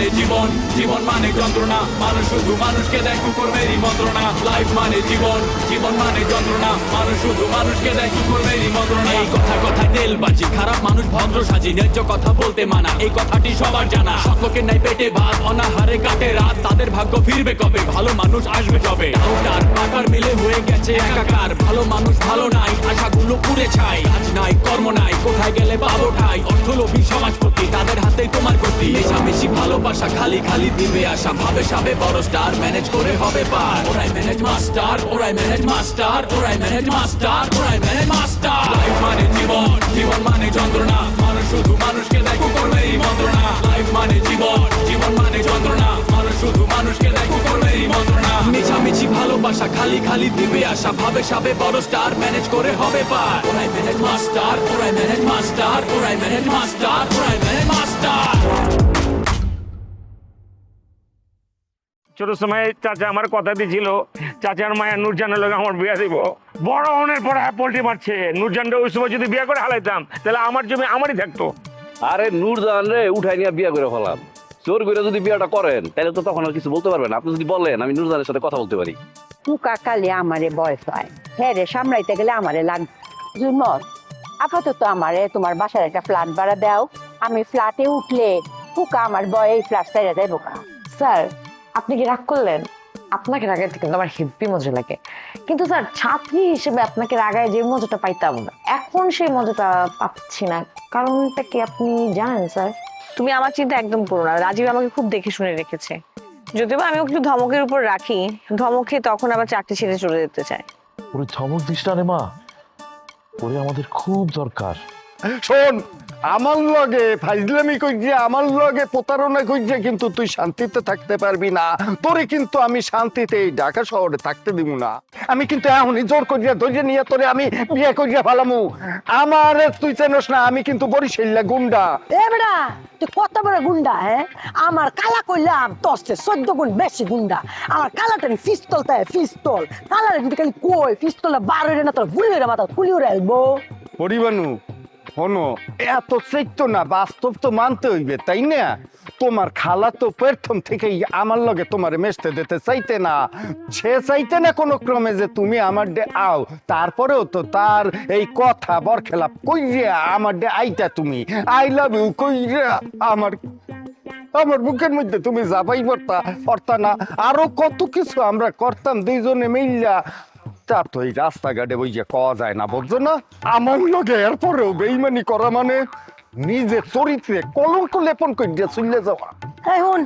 মানে জীবন, জীবন মানে যন্ত্রণা, মানুষ শুধু মানুষকে দেয় কুকুরমেরই মন্ত্রণা। লাইফ মানে জীবন, জীবন মানে যন্ত্রণা, মানুষ শুধু মানুষকে দেয় কুকুরমেরই মন্ত্রণা। এই কথা কথায় তেল বাজি, খারাপ মানুষ ভদ্র সাজি, ন্যায্য কথা বলতে মানা, এই কথাটি সবার জানা। সকলকে নাই পেটে ভাত, অনাহারে কাটে রাত, তাদের ভাগ্য ফিরবে কবে, ভালো মানুষ আসবে যবে। ডাউটার পাকার মিলে হয়ে গেছে একাকার, ভালো মানুষ ভালো নাই, আশাগুলো পুড়ে ছাই। কাজ নাই কর্ম নাই, কোথায় গেলে পাবো ঠাই, অর্থলোভী সমাজপতি তাদের হাতেই তোমার গতি। মেশামেশি ভালোবাসা খালি খালি দিবে আশা, ভাবে সাবে বড় স্টার ম্যানেজ করে হবে পার। ওরাই ম্যানেজ মাস্টার, ওরাই ম্যানেজ মাস্টার, ওরাই ম্যানেজ মাস্টার, ওরাই ম্যানেজ মাস্টার। লাইফ মানে জীবন, জীবন মানে যন্ত্রণা, মানুষ শুধু মানুষকে দেয় কুকুরমেরই মন্ত্রণা। লাইফ মানে জীবন, জীবন মানে যন্ত্রণা, মানুষ শুধু মানুষকে দেয় কুকুরমেরই মন্ত্রণা। মিছামিছি ভালোবাসা খালি খালি দিবে আশা, ভাবে সাবে বড় স্টার ম্যানেজ করে হবে পার। ওরাই ম্যানেজ মাস্টার, ওরাই ম্যানেজ মাস্টার, ওরাই ম্যানেজ মাস্টার, ওরাই ম্যানেজ মাস্টার। ছোট সময় চাচা আমার কথা দিয়েছিল, চাচার মায়া নুরজানের লোক আমার বিয়ে দিব। বড় হনের পরে পোল্ট্রি মারছে, নুরজানটা ওই সময় যদি বিয়ে করে হালাইতাম তাহলে আমার জমি আমারই থাকতো। আরে নূরজাহান রে উঠাই নিয়ে বিয়ে করে ফেলাম, জোর করে যদি বিয়েটা করেন তাহলে তো তখন আর কিছু বলতে পারবেন। আপনি যদি বলেন আমি নূরজাহানের সাথে কথা বলতে পারি। টুকা কালে আমারে বয় পায়, হ্যাঁ রে সামলাইতে গেলে আমারে লাগ। জুমর আপাতত আমারে তোমার বাসার একটা ফ্ল্যাট ভাড়া দাও, আমি ফ্ল্যাটে উঠলে টুকা আমার বয়ে এই ফ্ল্যাট চাইরা যাইব। স্যার আপনি কি রাগ করলেন? আপনাকে রাগাইতে কিন্তু আমার হেব্বি মজা লাগে, কিন্তু স্যার ছাত্রী হিসেবে আপনাকে রাগায় যে মজাটা পাইতাম এখন সেই মজাটা পাচ্ছি না। কারণটা কি আপনি জানেন স্যার? তুমি আমার চিন্তা একদম করো না, রাজীব আমাকে খুব দেখে শুনে রেখেছে। যদিও বা আমি ওকে একটু ধমকের উপর রাখি, ধমকে তখন আবার চাকরি ছেড়ে চলে যেতে চায়। ওরে ধমক দিস না রে মা, ওরে আমাদের খুব দরকার। শোন, আমার লগে ফাইজলামি কইছে, আমার লগে প্রতারণা কইছে, কিন্তু তুই শান্তিতে থাকতে পারবি না। তোরে কিন্তু আমি শান্তিতে এই ঢাকা শহরে থাকতে দিব না। আমি কিন্তু এখনই জোর করিয়া ধৈর্য নিয়ে তোরে আমি বিয়ে করিয়া ফেলামু। আমার তুই চেনস না, আমি কিন্তু বরিশাল্লা গুন্ডা। এ বেটা তুই কত বড় গুন্ডা? হ্যাঁ আমার কালা কইলাম তোর 14 গুণ বেশি গুন্ডা। আমার কালাটা পিস্তল তাই পিস্তল, কালারে যদি খালি কই পিস্তলটা বার হইরে না তোর গুলি হইরে মাথা খুলি হইরে আলবো। পরিবানু হনো, এত চাইতো না, বাস্তব তো মানতে হইবে তাই না? তোমার খালা তো প্রথম থেকেই আমার লগে তোমার মেশতে দিতে চাইতে না, সে চাইতে না কোনো ক্রমে যে তুমি আমার ডে আও। তারপরেও তো তার এই কথা বরখেলাপ কইরা আমার ডে আইতা, তুমি আই লাভ ইউ কইরা আমার আমার বুকের মধ্যে তুমি যাবাই পারতা না। আরো কত কিছু আমরা করতাম দুইজনে মিল্লা। তা তো এই রাস্তাঘাটে ওই যে কওয়া যায় না, বুঝছো না? আমার লগে এরপরেও বেইমানি করা মানে নিজের চরিত্রে কলঙ্ক লেপন করিয়া চলে যাওয়া। এখন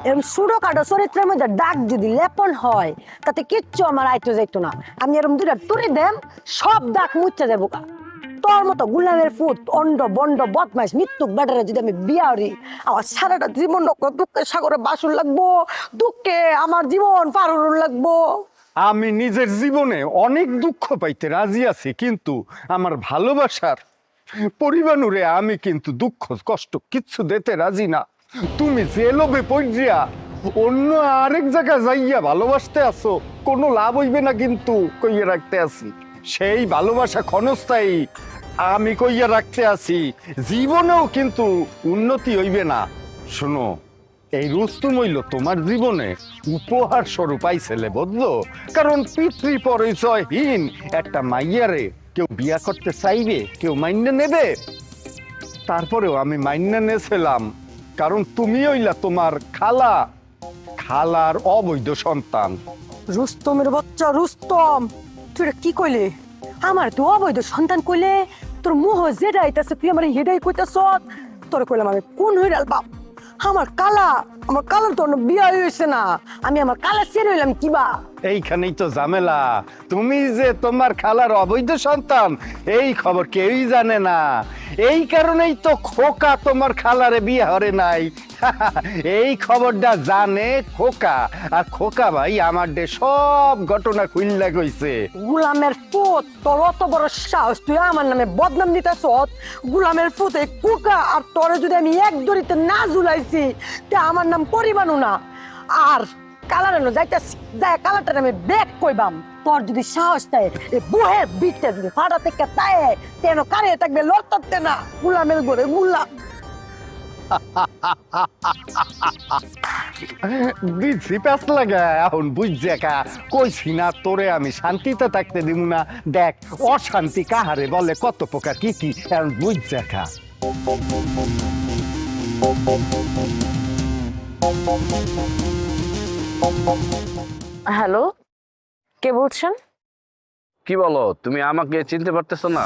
এরকম ছোট খাটো চরিত্রের মধ্যে দাগ যদি লেপন হয় তাতে কিচ্ছু আমার আইতে যাইতো না। আমি এরকম দুইটা তুড়ি দেম, সব দাগ মুচ্ছে যাবো। তোর মতো গুলামের ফুট অন্ড বন্ড বদমাইশ মৃত্যুক ব্যাটারে যদি আমি বিয়া হই, আমার সারাটা জীবন দুঃখের সাগরে বাসুর লাগবো, দুঃখে আমার জীবন পার লাগবো। আমি নিজের জীবনে অনেক দুঃখ পাইতে রাজি আছি, কিন্তু আমার ভালোবাসার পরিবানুরে আমি কিন্তু দুঃখ কষ্ট কিচ্ছু দিতে রাজি না। তুমি যে লোভে পড়িয়া অন্য আরেক জায়গায় যাইয়া ভালোবাসতে আসো, কোনো লাভ হইবে না কিন্তু কইয়া রাখতে আছি। সেই ভালোবাসা ক্ষণস্থায়ী, আমি কইয়া রাখতে আছি, জীবনেও কিন্তু উন্নতি হইবে না। শোনো, এই রুস্তুম হইল তোমার জীবনে উপহার স্বরূপ আইছেলে, বুঝলো? কারণ পিতৃ পরিচয়হীন একটা মাইয়ারে কেউ বিয়া করতে চাইবে, কেউ মাইনে নেবে? তারপরেও আমি মাইনে নেছিলাম, কারণ তুমি হইলা তোমার খালার অবৈধ সন্তান। রুস্তমের বাচ্চা রুস্তম, তুই এটা কি কইলে? আমার তো অবৈধ সন্তান কইলে তোর মুহ যেটা আইতাছে তুই আমার হেডাই কইতাছ। তোর কইলাম আমি কোন হইরাল বাপ? আমার কালার তো বিয়া হয়েছে না, আমি আমার কালা ছেড়ে হইলাম কিবা? এইখানেই তো ঝামেলা। তুমি যে তোমার খালার অবৈধ সন্তান এই খবর কেউই জানে না। এই কারণেই তো খোকা তোমার খালারে বিয়ে হরে নাই। এই খবরটা জানে খোকা, আর খোকা ভাই আমার ডে সব ঘটনা খুললা কইছে। গুলামের পুত, তোর অত বড় সাহস তুই আমার নামে বদনাম দিতেছ? গুলামের পুত এই কুকা, আর তোরে যদি আমি এক দড়িতে না ঝুলাইছি তে আমার নাম পরিবানু না। আর কালারানো যাইতাছি, যাই কালারটার আমি ব্যাক কইবাম। তোর যদি সাহস থাকে বুহের বিটটা যদি ফাটা থেকে তাই তেন কারে থাকবে লড়তে না। গুলামের ঘরে গুলাম। দিচ্ছি প্যাস লাগা এখন বুঝছে কা কইছি না তোরে আমি শান্তিতে থাকতে দিব না। দেখ অশান্তি কাহারে বলে, কত প্রকার কি কি এখন বুঝছে কা। হ্যালো, কে বলছেন? কি বলো, তুমি আমাকে চিনতে পারতেছো না?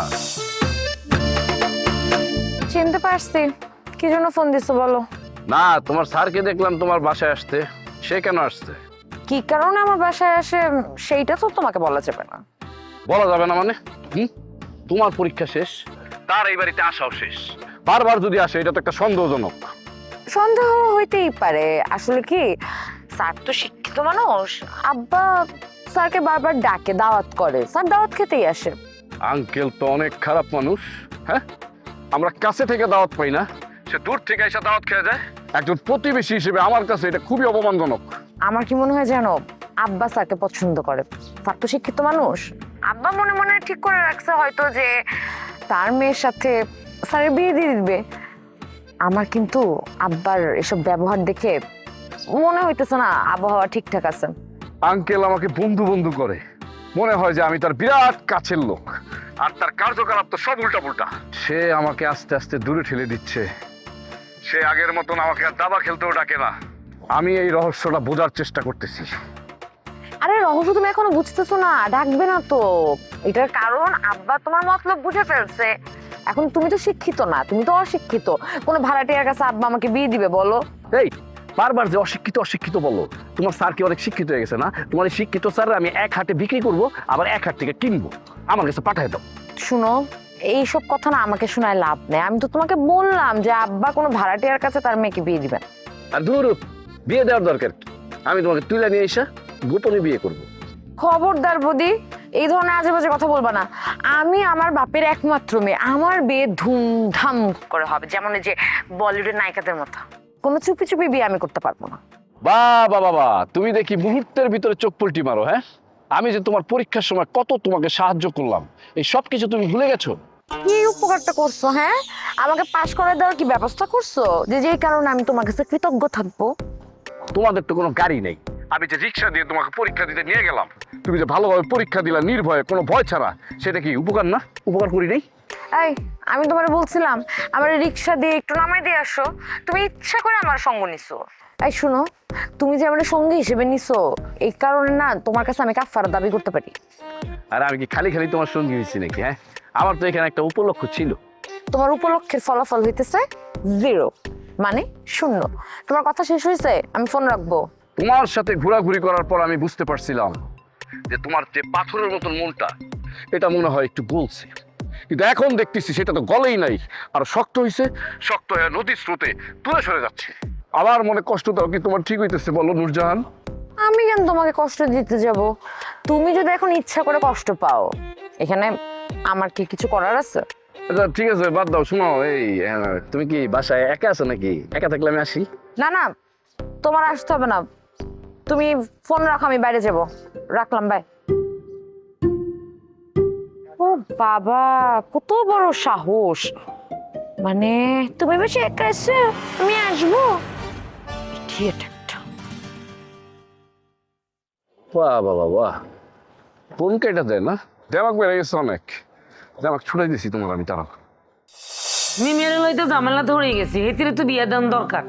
চিনতে পারছি, কি জন্য ফোন দিছো বলো। না, তোমার স্যারকে দেখলাম তোমার বাসায় আসতে। সে কেন আসছে? কি কারণে আমার বাসায় আসে সেইটা তো তোমাকে বলা যাবে না। বলা যাবে না মানে? তোমার পরীক্ষা শেষ, তার এই বাড়িতে আসাও শেষ, বারবার যদি আসে এটা তো একটা সন্দেহজনক। সন্দেহ হইতেই পারে। আসলে কি, স্যার তো শিক্ষিত মানুষ, আব্বা স্যারকে বারবার ডাকে, দাওয়াত করে, স্যার দাওয়াত খেতেই আসে। আঙ্কেল তো অনেক খারাপ মানুষ। হ্যাঁ, আমরা কাছে থেকে দাওয়াত পাই না, সে দূর থেকে এসে দাওয়াত খেয়ে যায়। একজন প্রতিবেশী হিসেবে আমার কাছে এটা খুবই অপমানজনক। আমার কি মনে হয় জানো, আব্বা স্যারকে পছন্দ করে। স্যার তো শিক্ষিত মানুষ, আব্বা মনে মনে ঠিক করে রাখছে হয়তো যে তার মেয়ের সাথে স্যারের বিয়ে দিয়ে দিবে। আমার কিন্তু আব্বার এসব ব্যবহার দেখে মনে হইতেছে না আবহাওয়া ঠিকঠাক আছে। আঙ্কেল আমাকে বন্ধু বন্ধু করে, মনে হয় যে আমি তার বিরাট কাছের লোক, আর তার কার্যকলাপ তো সব উল্টা পুল্টা। সে আমাকে আস্তে আস্তে দূরে ঠেলে দিচ্ছে। সে আগের মতন আমাকে আর দাবা খেলতেও ডাকে না। আমি এই রহস্যটা বোঝার চেষ্টা করতেছি। আরে রহস্য তুমি এখনো বুঝতেছো না, ডাকবে না তো। এটার কারণ আব্বা তোমার মতলব বুঝে ফেলছে। এখন তুমি তো শিক্ষিত না, তুমি তো অশিক্ষিত। কোনো ভাড়াটিয়ার কাছে আব্বা আমাকে বিয়ে দিবে বলো? এই বারবার যে অশিক্ষিত অশিক্ষিত বলো, তোমার স্যার কি অনেক শিক্ষিত হয়ে গেছে না? তোমার এই শিক্ষিত স্যার আমি এক হাটে বিক্রি করব, আবার এক হাট থেকে কিনবো। আমার কাছে পাঠায় দাও। শুনো, এইসব কথা না আমাকে শোনায় লাভ নেই। আমি তো তোমাকে বললাম যে আব্বা কোনো ভাড়াটিয়ার কাছে তার মেয়েকে বিয়ে দিবেন। আর ধুর, বিয়ে দেওয়ার দরকার কি? আমি তোমাকে তুলে নিয়ে এসে গোপনে বিয়ে করব। খবরদার বৌদি, এই ধরনের আজে বাজে কথা বলবা না। আমি আমার বাপের একমাত্র মেয়ে, আমার বিয়ে ধুমধাম করে হবে, যেমন এই যে বলিউডের নায়িকাদের মতো। কোনো চুপি চুপি বিয়ে আমি করতে পারবো না। বাবা বাবা, তুমি দেখি মুহূর্তের ভিতরে চোখ পল্টি মারো। হ্যাঁ, আমি যে তোমার পরীক্ষার সময় কত তোমাকে সাহায্য করলাম, এই সব কিছু তুমি ভুলে গেছো? কি উপকারটা করছো? হ্যাঁ, আমাকে পাশ করে দেওয়ার কি ব্যবস্থা করছো, যে যেই কারণে আমি তোমার কাছে কৃতজ্ঞ থাকবো? তোমাদের তো কোনো গাড়ি নেই, আমি যে রিক্সা দিয়ে তোমাকে পরীক্ষা দিতে নিয়ে গেলাম, তুমি যে ভালোভাবে পরীক্ষা দিলা নির্ভয়ে, কোনো ভয় ছাড়া, সেটা কি উপকার না? উপকার করি নাই? এই, আমি তোমার বলছিলাম আমার রিক্সা দিয়ে একটু নামাই দিয়ে আসো, তুমি ইচ্ছা করে আমার সঙ্গ নিছো। এই শুনো, তুমি যে আমার সঙ্গী হিসেবে নিছো, এই কারণে না তোমার কাছে আমি কাফারা দাবি করতে পারি। আর আমি কি খালি খালি তোমার সঙ্গী হয়েছি নাকি? হ্যাঁ, আমার তো এখানে একটা উপলক্ষ ছিল। তোমার উপলক্ষের ফলাফল হইতেছে 0, মানে 0। তোমার কথা শেষ হয়েছে, আমি ফোন রাখবো। তোমার সাথে ঘোরাঘুরি করার পর আমি বুঝতে পারছিলাম যে তোমার যে পাথরের মতন মনটা, এটা মনে হয় একটু গলছে, কিন্তু এখন দেখতেছি সেটা তো গলেই নাই, আর শক্ত হয়েছে, শক্ত হয়ে নদীর স্রোতে দূরে সরে যাচ্ছে। আমার মনে কষ্ট দাও কি তোমার ঠিক হইতেছে বলো নূরজাহান? আমি কেন তোমাকে কষ্ট দিতে যাব? তুমি যদি এখন ইচ্ছা করে কষ্ট পাও, এখানে আমার কি কিছু করার আছে? আচ্ছা ঠিক আছে, বাদ দাও। শোনো, এই তুমি কি বাসায় একা আছো নাকি? একা থাকলে আমি আসি। না না, তোমার আসতে হবে না, তুমি ফোন রাখো, আমি বাইরে যাব। রাখলাম, বাই। ও বাবা, কত বড় সাহস! মানে তুমি বেশি একা এসে আমি আসবো? ইডিয়েট একটা। বাহ বাবা বাহ, ফোন কেটে দেয় না, দেমাক বেড়ে গেছে অনেক। দেমাক ছুটাই দিছি তোমার আমি, তারা মেরে লইতে ঝামেলা ধরে গেছি, হেতিরে তো বিয়ে দেন দরকার।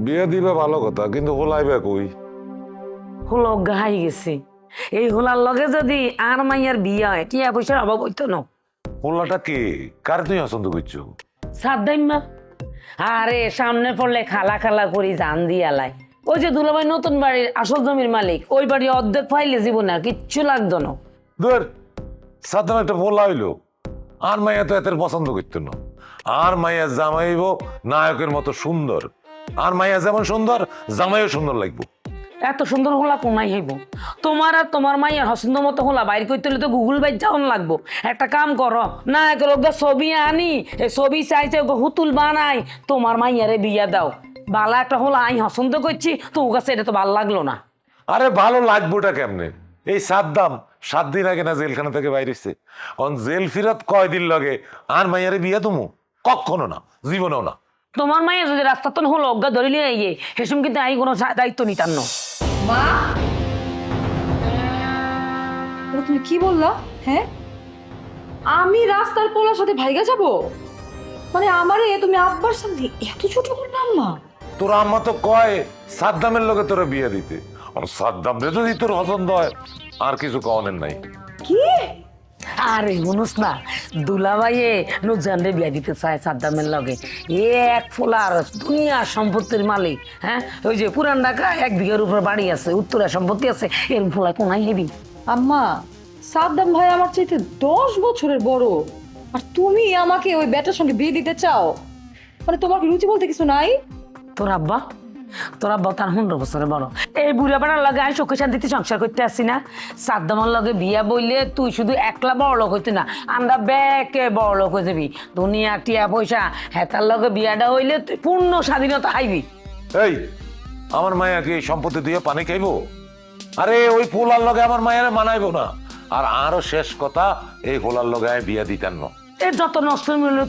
বিয়ে দিবে ভালো কথা, কিন্তু হোলাইবে কই? হলো গাই গেছে, এই হোলার লগে যদি আর মাইয়ার বিয়ে হয়, টিয়া পয়সার অভাব হইতো না। হোলাটা কে? কার তুই পছন্দ করছো? সাদ্দাইম্মা, আরে সামনে পড়লে খালা খালা করি জান দিয়ালাই। ওই যে দুলাভাই নতুন বাড়ির আসল জমির মালিক, ওই বাড়ি অর্ধেক পাইলে জীবনে আর কিচ্ছু লাগতো না। ধর, সাধারণ একটা হোলা হইলো, আর মাইয়া তো এত পছন্দ করতো না। আর মাইয়া জামাইব নায়কের মতো সুন্দর, আর মাইয়া যেমন সুন্দর জামাইও সুন্দর লাগবো। এত সুন্দর হোলা কোনাই হইব? তোমার আর তোমার মাইয়ার হসন্দ মতো হোলা বাইর করতে হলে তো গুগল বাইর যাওয়ান লাগবো। একটা কাম করো না, এগুলো ছবি আনি, এই ছবি চাইছে হুতুল বানাই, তোমার মাইয়ারে বিয়া দাও। বালা একটা হোলা আই হসন্দ করছি, তো ও কাছে এটা তো ভালো লাগলো না। আরে ভালো লাগবোটা কেমনে? এই সাদ্দাম 7 দিন আগে না জেলখানা থেকে বাইরেছে, অন জেল ফিরত কয়দিন লগে আর মাইয়ারে বিয়া তুমু? কখনো না, জীবনেও না। তোমার মাইয়া যদি রাস্তা তো হলো অজ্ঞা ধরিলে ইয়ে হেসুম কিন্তু আই কোনো দায়িত্ব নিতাম না। মা তুমি কি বললা? হ্যাঁ, আমি রাস্তার পোলার সাথে ভাইগা যাব? মানে আমারে তুমি আব্বার সামনে এত ছোট করলে আম্মা? তোর আম্মা তো কয় সাদ্দামের লগে তোরা বিয়ে দিতে, আর সাদ্দাম রে যদি তোর পছন্দ হয় আর কিছু কওনের নাই। কি? আরে মনুস না, দুলাভাইয়ে নুরজান রে বিয়া দিতে চায় সাদ্দামের লগে। এক ফোলার দুনিয়া সম্পত্তির মালিক। হ্যাঁ, ওই যে পুরান ঢাকা 1 বিঘার উপর বাড়ি আছে, উত্তরা সম্পত্তি আছে, এর ফোলা কোনায় হেবি। আম্মা, সাদ্দাম ভাই আমার চাইতে 10 বছরের বড়, আর তুমি আমাকে ওই ব্যাটার সঙ্গে বিয়ে দিতে চাও? মানে তোমার কি রুচি বলতে কিছু নাই? তোর আব্বা তার 100 বছরের বড়। এই বুড়া বেড়ার লগে আমি সুখে শান্তিতে সংসার করতে আসি না। সাদ্দামের লগে বিয়া বললে তুই শুধু একলা বড় লোক হইতে না, আমরা ব্যাকে বড় লোক হয়ে যাবি। দুনিয়া টিয়া পয়সা হেতার লগে বিয়াটা হইলে তুই পূর্ণ স্বাধীনতা হাইবি। এই আমার মায়া কি এই সম্পত্তি দিয়ে পানি খাইবো? আরে ওই ফুলার লগে আমার মায়ের মানাইবো না। আর আরো শেষ কথা, এই ফুলার লগে আমি বিয়া দিতেন না। এর যত নষ্ট মিলল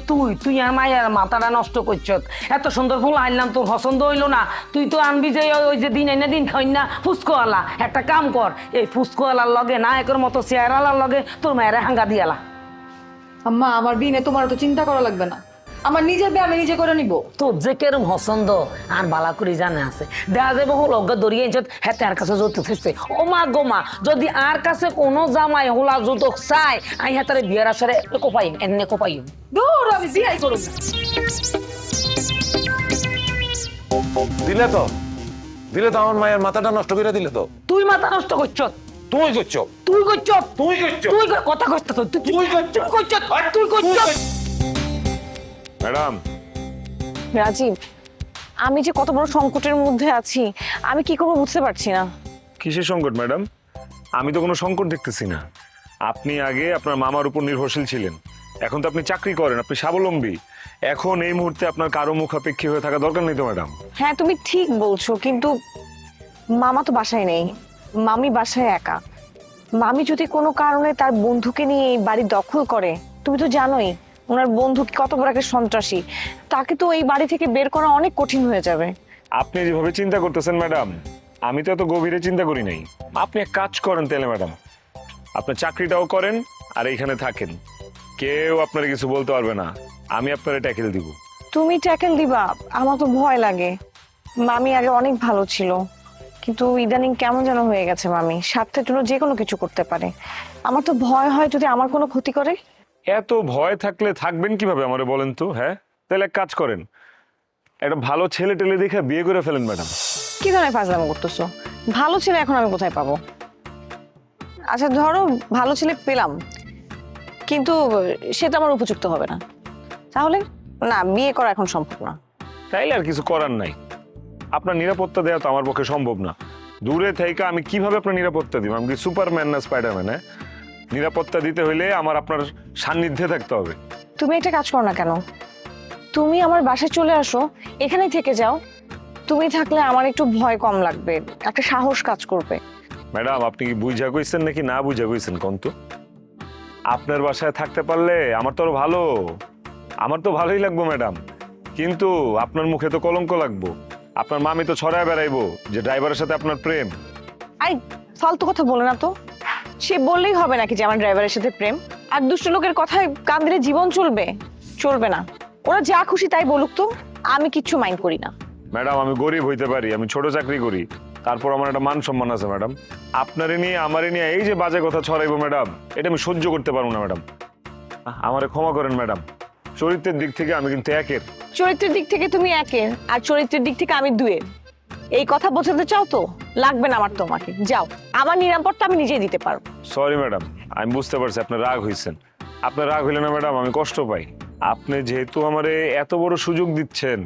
তুই আর মায়ের মাথাটা নষ্ট করছ। এত সুন্দর ফুল আনলাম, তোর পছন্দ হইলো না, তুই তো আনবি যে ওই যে দিন এনে দিন খাই না ফুসকোয়ালা। একটা কাম কর, এই ফুসকোয়ালার লগে নায়কের মতো চেয়ারালার লগে তোর মায়ের হাঙ্গা দিয়ালা। আম্মা, আমার বিয়ে তোমার তো চিন্তা করা লাগবে না, আমার নিজের বিয়ে আমি নিজে করে নিব। তোর যে কেরম পছন্দ আর বালা করে জানে আছে, দেখা যাবে হল অজ্ঞা দরিয়ে হেতে আর কাছে যৌতুক ফেসছে। ও মা গো মা, যদি আর কাছে কোনো জামাই হোলা যৌতুক চাই, আমি হেতারে বিয়ের আসরে কোপাইম, এনে কোপাইম। দূর, আমি বিয়ে করব। দিলে তো আমার মায়ের মাথাটা নষ্ট করে দিলে তো। তুই মাথা নষ্ট করছ, তুই করছো, তুই করছ, তুই করছো, তুই কথা কষ্ট তুই করছ। ম্যাডাম, রাজীব, আমি যে কত বড় সংকটের মধ্যে আছি, আমি কি করবো বুঝতে পারছি না। কিসের সংকট ম্যাডাম? আমি তো কোনো সংকট দেখতেছি না। আপনি আগে আপনার মামার উপর নির্ভরশীল ছিলেন, এখন তো আপনি চাকরি করেন, আপনি স্বাবলম্বী। এখন এই মুহূর্তে আপনার কারো মুখাপেক্ষী হয়ে থাকা দরকার নেই তো ম্যাডাম। হ্যাঁ, তুমি ঠিক বলছো, কিন্তু মামা তো বাসায় নেই, মামি বাসায় একা। মামি যদি কোনো কারণে তার বন্ধুকে নিয়ে এই বাড়ি দখল করে, তুমি তো জানোই ওনার বন্ধু কত বড় একটা সন্ত্রাসী, তাকে তো এই বাড়ি থেকে বের করা অনেক কঠিন হয়ে যাবে। আপনি যেভাবে চিন্তা করতেছেন ম্যাডাম, আমি তো এত গভীরে চিন্তা করি নাই। আপনি এক কাজ করেন তাহলে ম্যাডাম, আপনার চাকরিটাও করেন আর এইখানে থাকেন, কেউ আপনার কিছু বলতে পারবে না, আমি আপনার ট্যাকেল দিব। তুমি ট্যাকেল দিবা? আমার তো ভয় লাগে। মামি আগে অনেক ভালো ছিল, কিন্তু ইদানিং কেমন যেন হয়ে গেছে। মামি স্বার্থের জন্য যে কোনো কিছু করতে পারে। আমার তো ভয় হয় যদি আমার কোনো ক্ষতি করে। এত ভয় থাকলে থাকবেন কিভাবে আমারে বলেন তো? হ্যাঁ, তাহলে এক কাজ করেন, একটা ভালো ছেলে টেলে দেখে বিয়ে করে ফেলেন ম্যাডাম। কি ধরনের ফাজলামো করতেছো? ভালো ছেলে এখন আমি কোথায় পাবো? আচ্ছা ধরো ভালো ছেলে পেলাম, কিন্তু সেটা আমার উপযুক্ত হবে না, তাহলে না, বিয়ে করা এখন সম্ভব না। তাইলে আর কিছু করার নাই, আপনার নিরাপত্তা দেওয়া তো আমার পক্ষে সম্ভব না। দূরে থেকে আমি কিভাবে আপনার নিরাপত্তা দিব? আমি কি সুপারম্যান না স্পাইডারম্যান? হ্যাঁ, নিরাপত্তা দিতে হইলে আমার আপনার সান্নিধ্যে থাকতে হবে। তুমি একটা কাজ করো না কেন, তুমি আমার বাসায় চলে আসো, এখানেই থেকে যাও। তুমি থাকলে আমার একটু ভয় কম লাগবে, একটা সাহস কাজ করবে। ম্যাডাম, আপনি কি বুঝা কইছেন নাকি না বুঝা কইছেন কোন তো? আপনার বাসায় থাকতে পারলে আমার তো ভালো, আমার তো ভালোই লাগবো ম্যাডাম, কিন্তু আপনার মুখে তো কলঙ্ক লাগবো। আপনার মামি তো ছড়ায় বেড়াইবো যে ড্রাইভারের সাথে আপনার প্রেম। আই ফালতু কথা বলে না তো, সে বললেই হবে নাকি যে আমার ড্রাইভারের সাথে প্রেম? আর দুষ্ট লোকের কথায় কান দিলে জীবন চলবে? চলবে না। ওরা যা খুশি তাই বলুক তো, আমি কিচ্ছু মাইন্ড করি না। ম্যাডাম, আমি গরিব হইতে পারি, আমি ছোট চাকরি করি, তারপর আমার একটা মান সম্মান আছে ম্যাডাম। আপনারে নিয়ে আমারে নিয়ে এই যে বাজে কথা ছড়াইবো ম্যাডাম, এটা আমি সহ্য করতে পারবো না ম্যাডাম। আমারে ক্ষমা করেন ম্যাডাম, চরিত্রের দিক থেকে আমি কিন্তু একের। চরিত্রের দিক থেকে তুমি একের, আর চরিত্রের দিক থেকে আমি দুয়ের। এই কথা বোঝাতে চাও তো? লাগবে না আমার তোমাকে, যাও, আমার নিরাপত্তা আমি নিজেই দিতে পারবো। সরি ম্যাডাম, আমি বুঝতে পারছি আপনার রাগ হয়েছেন। আপনার রাগ হইলে না ম্যাডাম আমি কষ্ট পাই। আপনি যেহেতু আমারে এত বড় সুযোগ দিচ্ছেন,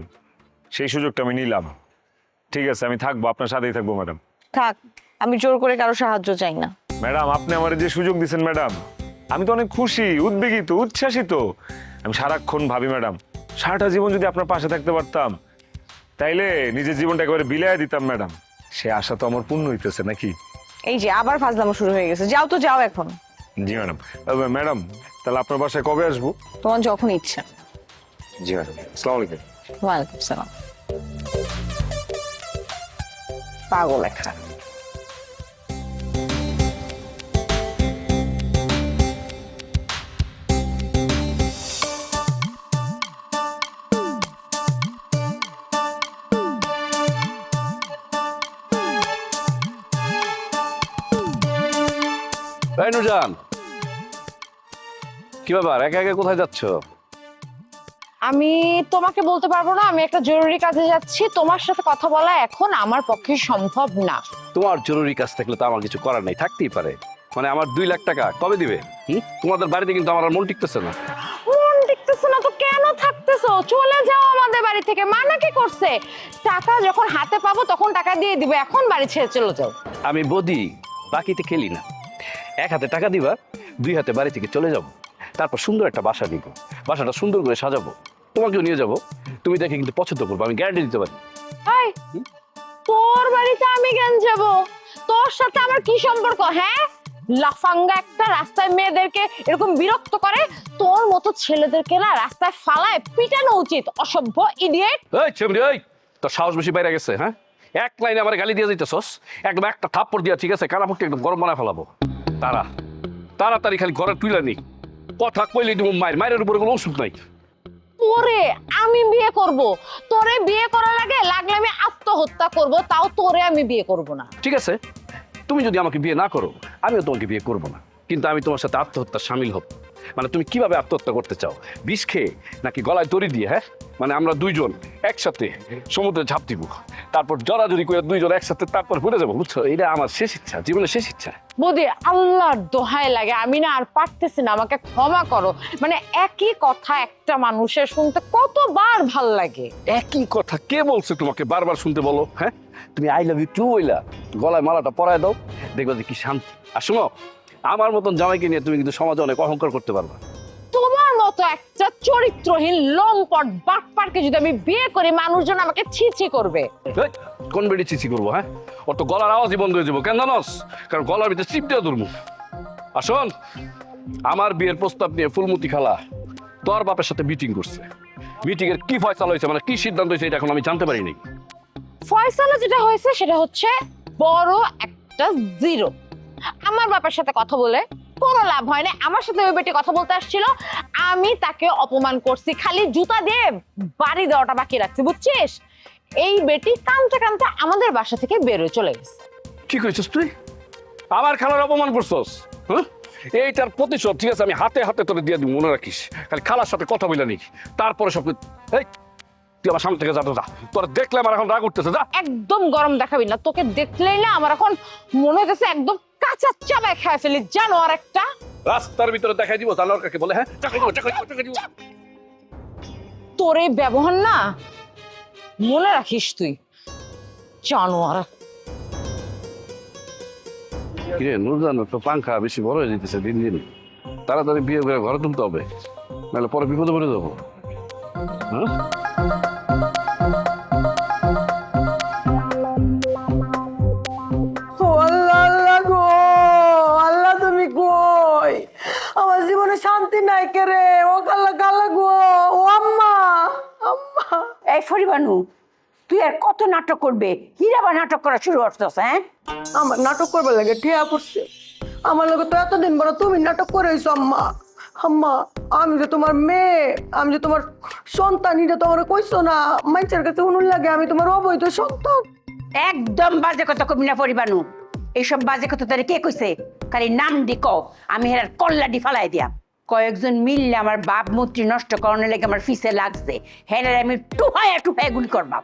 সেই সুযোগটা আমি নিলাম। ঠিক আছে, আমি থাকবো, আপনার সাথেই থাকবো ম্যাডাম। থাক, আমি জোর করে কারো সাহায্য চাই না। ম্যাডাম, আপনি আমার যে সুযোগ দিচ্ছেন ম্যাডাম, আমি তো অনেক খুশি, উদ্বেগিত, উচ্ছ্বাসিত। আমি সারাক্ষণ ভাবি ম্যাডাম, সারাটা জীবন যদি আপনার পাশে থাকতে পারতাম, তাইলে নিজের জীবনটা একেবারে বিলায় দিতাম ম্যাডাম। সে আশা তো আমার পূর্ণ হইতেছে নাকি? এই যে আবার ফাজলামো শুরু হয়ে গেছে, যাও তো যাও এখন। জি ম্যাডাম। ম্যাডাম, তাহলে আপনার বাসায় কবে আসবো? তোমার যখন ইচ্ছা। জি ম্যাডাম, আসসালামু আলাইকুম। ওয়ালাইকুম সালাম। পাগল একটা। এই নুরজান, কি ব্যাপার একা একা কোথায় যাচ্ছ? আমি তোমাকে বলতে পারবো না, আমি একটা জরুরি কাজে যাচ্ছি। তোমার সাথে কথা বলা এখন আমার পক্ষে সম্ভব না। তোমার জরুরি কাজ থাকলে তো আমার কিছু করার নাই, থাকতেই পারে। মানে আমার 2 লাখ টাকা কবে দিবে? তোমাদের বাড়িতে কিন্তু আমার আর মন টিকতেছে না। মন দেখতেছো না তো কেন থাকতেছো? চলে যাও আমাদের বাড়ি থেকে। মানা কি করছে? টাকা যখন হাতে পাবো তখন টাকা দিয়ে দিবে, এখন বাড়ি ছেড়ে চলে যাও। আমি বদি বাকিতে খেলি না, 1 হাতে টাকা দিবা, 2 হাতে বাড়ি থেকে চলে যাব, তারপর সুন্দর একটা বাসা নিব, বাসাটা সুন্দর করে সাজাবো, তোমাকেও নিয়ে যাব, তুমি দেখে কিন্তু পছন্দ করবো, আমি গ্যারান্টি দিতে পারি। এই, তোর বাড়িতে আমি কেন যাব? তোর সাথে আমার কি সম্পর্ক? হ্যাঁ, লাফাঙ্গা একটা রাস্তায় মেয়েদেরকে এরকম বিরক্ত করে। তোর মতো ছেলেদেরকে না রাস্তায় ফালায় পিটানো উচিত। অসভ্য ইডিয়েট। এই চেমড়ি, এই তোর সাহস বেশি বাইরে গেছে। হ্যাঁ, এক লাইনে আমার গালি দিয়ে দিতেছস, একদম একটা থাপ্পড় দিয়া, ঠিক আছে, কানাপুরটি একদম গরম বানায় ফেলাবো। তাড়াতাড়ি খালি ঘরে তুইলা নি, কথা কইলে তুমি মায়ের উপরে কোনো ওষুধ নাই। তোরে আমি বিয়ে করব, তোরে বিয়ে করা লাগলে আমি আত্মহত্যা করব, তাও তোরে আমি বিয়ে করব না। ঠিক আছে, তুমি যদি আমাকে বিয়ে না করো আমিও তোমাকে বিয়ে করবো না, কিন্তু আমি তোমার সাথে আত্মহত্যা সামিল হব। মানে তুমি কিভাবে আত্মহত্যা করতে চাও? বিষ খেয়ে নাকি গলায় দড়ি দিয়ে? হ্যাঁ, মানে আমরা 2 জন একসাথে সমুদ্রে ঝাঁপ দিব, তারপর জড়াজড়ি করে 2 জন একসাথে তারপর ঘুরে যাবো, বুঝছো? এটা আমার শেষ ইচ্ছা, জীবনের শেষ ইচ্ছা। বৌদি, আল্লাহর দোহাই লাগে, আমি না আর পারতেছি না, আমাকে ক্ষমা করো। মানে একই কথা একটা মানুষের শুনতে কতবার ভাল লাগে। একই কথা কে বলছে তোমাকে বারবার শুনতে? বলো। হ্যাঁ, তুমি আই লাভ ইউ টু বইলা গলায় মালাটা পরায় দাও, দেখবে যে কি শান্তি। আর শোনো, আমার মতন জামাইকে নিয়ে তুমি কিন্তু সমাজে অনেক অহংকার করতে পারবা। তোমার মতো একটা চরিত্রহীন লম্পট বাটপারকে যদি আমি বিয়ে করি, মানুষজন আমাকে ছি ছি করবে। কোন বেড়ি চিচি করবো? হ্যাঁ, ওর তো গলার আওয়াজই বন্ধ হয়ে যাবো। কেন জানোস? কারণ গলার ভিতরে চিপ দিয়ে ধরবো। আর শোন, আমার বিয়ের প্রস্তাব নিয়ে ফুলমতি খালা তোর বাপের সাথে মিটিং করছে। মিটিং এর কি ফয়সালা হয়েছে, মানে কি সিদ্ধান্ত হয়েছে, এটা এখন আমি জানতে পারিনি। ফয়সালা যেটা হয়েছে সেটা হচ্ছে বড় একটা 0। আমার বাবার সাথে কথা বলে কোনো লাভ হয় না। আমার সাথে ওই বেটি কথা বলতে আসছিল, আমি তাকে অপমান করছি, খালি জুতা দিয়ে বাড়ি দেওয়াটা বাকি রাখছি, বুঝছিস? এই বেটি কানতে কানতে আমাদের বাসা থেকে বেরোয় চলে গেছে। কি কইছিস তুই? আমার খালার অপমান করছস? হ্যাঁ, এইটার প্রতিশোধ, ঠিক আছে, আমি হাতে হাতে তোরে দিয়ে দিব, মনে রাখিস। খালি খালার সাথে কথা বলে নি, তারপরে সব। এই, তুই আমার সামনে থেকে যা, তোর দেখলে আমার এখন রাগ উঠতেছে। যা, একদম গরম দেখাবি না, তোকে দেখলেই না আমার এখন মনে হচ্ছে একদম কাঁচা চাবায় খেয়ে ফেলি, জানো? আর একটা রাস্তার ভিতরে দেখাই দিব জানোয়ার কাকে বলে। হ্যাঁ, তোর এই ব্যবহার না মনে রাখিস তুই, জানোয়ার। কিরে নুরজান, তো পাংখা বেশি বড় হয়ে যেতেছে দিন দিন, তাড়াতাড়ি বিয়ে করে ঘরে তুলতে হবে, নাহলে পরে বিপদে পড়ে যাবো। হ্যাঁ, আল্লাহ তুমি কই? আমার জীবনে শান্তি নাই কে রে? ও কাল্লা কাল্লা গো, ও আম্মা আম্মা। এই ফরিবানু, তুই আর কত নাটক করবে? কিরা বা নাটক করা শুরু করছস? হ্যাঁ, আমার নাটক করবার লাগে ঠিয়া পড়ছে। আমার লগে তো এতদিন বড় তুমি নাটক করেছো আম্মা। আম্মা, আমি যে তোমার মেয়ে, আমি যে তোমার সন্তান, এটা তোমার কইছো না? মানুষের কাছে উনুন লাগে আমি তোমার অবৈধ সন্তান। একদম বাজে কথা কবি না ফরিবানু। এইসব বাজে কথা তোরে কে কইছে? খালি নাম দি কও, আমি হেরার কল্লাডি ফালাই দিয়া। কয়েকজন মিললে আমার বাপ মূর্তি নষ্ট করানোর লেগে আমার ফিসে লাগছে, হেরার আমি টুহায়া টুহায়া গুলি করবাম।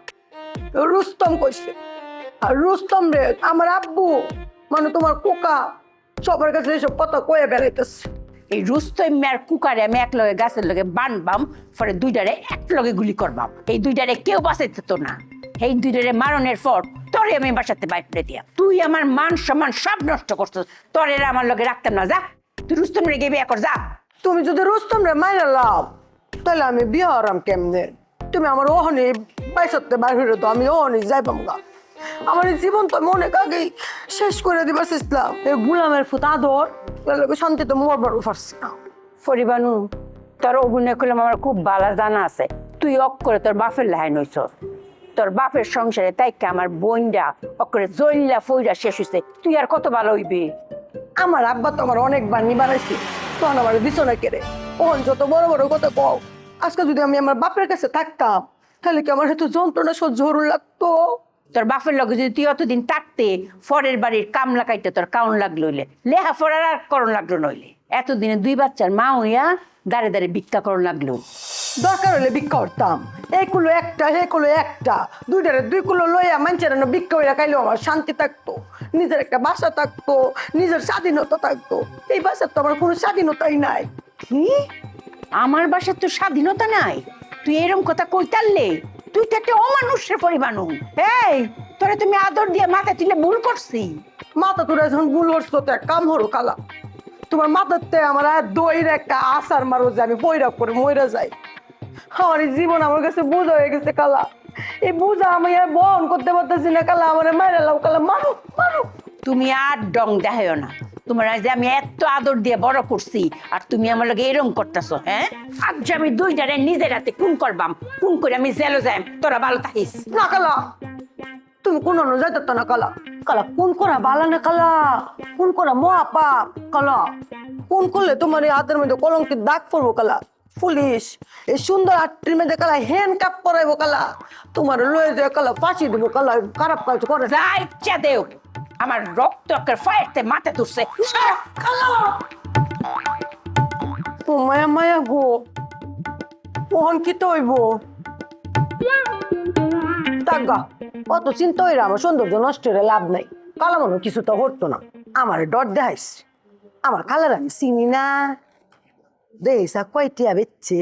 রুস্তম কইছে, আর রুস্তম রে আমার আব্বু, মানে তোমার কোকা, সবার কাছে এসব কথা কয়ে বেড়াইতেছে। এই রুস্তম আর কুকারে আমি এক লগে গাছের লগে বানবাম, পরে 2টারে এক লগে গুলি করবাম। এই 2টারে কেউ বাঁচাইতে তো না। এই 2টারে মারণের পর তোরে আমি বাসাতে বাইর করে দিয়া। তুই আমার মান সম্মান সব নষ্ট করছিস, তোরে আমার লগে রাখতাম না। যা, তুই রুস্তম রে গিয়ে বিয়ে কর, যা। তুমি যদি রুস্তম রে মাইরা লাও, তাহলে আমি বিয়ে হরাম কেমনে? তুমি আমার ওহনি বাইসাতে বাইর হইলে তো আমি ওহনি যাইবাম গা। আমার এই জীবন তো মনে আগেই শেষ করে দিবার চেষ্টাম। এই গুলামের ফুত আদর শান্তিতে মরবার পারছি না। ফরিবানু, তোর অভিনয় করলাম আমার খুব ভালো জানা আছে। তুই তুই অক করে তোর বাপের লাইন হইছ, তোর বাপের সংসারে তাইকে আমার বোনটা অক করে জইল্লা ফইরা শেষ হইছে, তুই আর কত ভালো হইবি? আমার আব্বা তো আমার অনেকবার নিবারাইছি, তখন আমার দিছ না কেড়ে। ওহন যত বড় বড় কথা কও, আজকে যদি আমি আমার বাপের কাছে থাকতাম তাহলে কি আমার এত যন্ত্রণা সহ্য হরু লাগতো? তোর বাপের লগে যদি তুই অতদিন থাকতে, ফরের বাড়ির কামলা কাইতে তোর কাউন লাগলো হইলে, লেহা ফরার আর করণ লাগলো নইলে, এতদিনে 2 বাচ্চার মা হইয়া দাঁড়ে দাঁড়ে ভিক্ষা করণ লাগলো। দরকার হলে ভিক্ষা করতাম, এই কুলো একটা হে কুলো একটা, 2 কুলো লইয়া মানুষের ভিক্ষা হইয়া খাইলেও আমার শান্তি থাকতো, নিজের একটা বাসা থাকতো, নিজের স্বাধীনতা থাকতো। এই বাসার তো আমার কোনো স্বাধীনতাই নাই। কি? আমার বাসার তো স্বাধীনতা নাই? তুই এরকম কথা কইতারলে? তুই তো একটা অমানুষের পরিমাণু। এই তোরে তুমি আদর দিয়ে মাথায় তুলে ভুল করছি। মাথা তোরা যখন ভুল করছো তো এক কাম হরো কালা, তোমার মাথাতে আমার দইয়ের একটা আসার মারো যে আমি বৈরাগ করে মইরা যাই। আমার এই জীবন আমার কাছে বোঝা হয়ে গেছে কালা, এই বোঝা আমি আর বহন করতে পারতেছি না কালা, আমার মায়ের লাও কালা, মারো মারো। তুমি আর ডং দেখাইও না, তোমার আজ যে আমি এত আদর দিয়ে বড় করছি আর তুমি আমার লগে এরকম করতেছো। হ্যাঁ, আজ যে আমি 2টারে নিজের হাতে খুন করবাম, খুন করে আমি জেলে যাই, তোরা ভালো থাকিস না কালা, তুমি কোন যাইতো না কালা। কালা কোন করা বালা না কালা, কোন করা মহাপাপ কালা। কোন করলে তোমার এই হাতের মধ্যে কলঙ্কের দাগ পড়বো কালা। পুলিশ এই সুন্দর আটটির মধ্যে কালা হ্যান্ড কাপ পরাইবো কালা, তোমার লয়ে যায় কালা ফাঁসি দেবো কালা। খারাপ কাজ করে যা ইচ্ছা দেও, আমার রক্ত ফায়ারতে মাথা তুলছে। ও মায়া মায়া গো, মোহন কি তো হইব? তাগা অত চিন্তা হইরা আমার সৌন্দর্য নষ্ট হইলে লাভ নাই। কালা মনে কিছু তো হতো না, আমার ডর দেখাইস। আমার কালার আমি চিনি না, দেখিস কয়টিয়া বেচছে।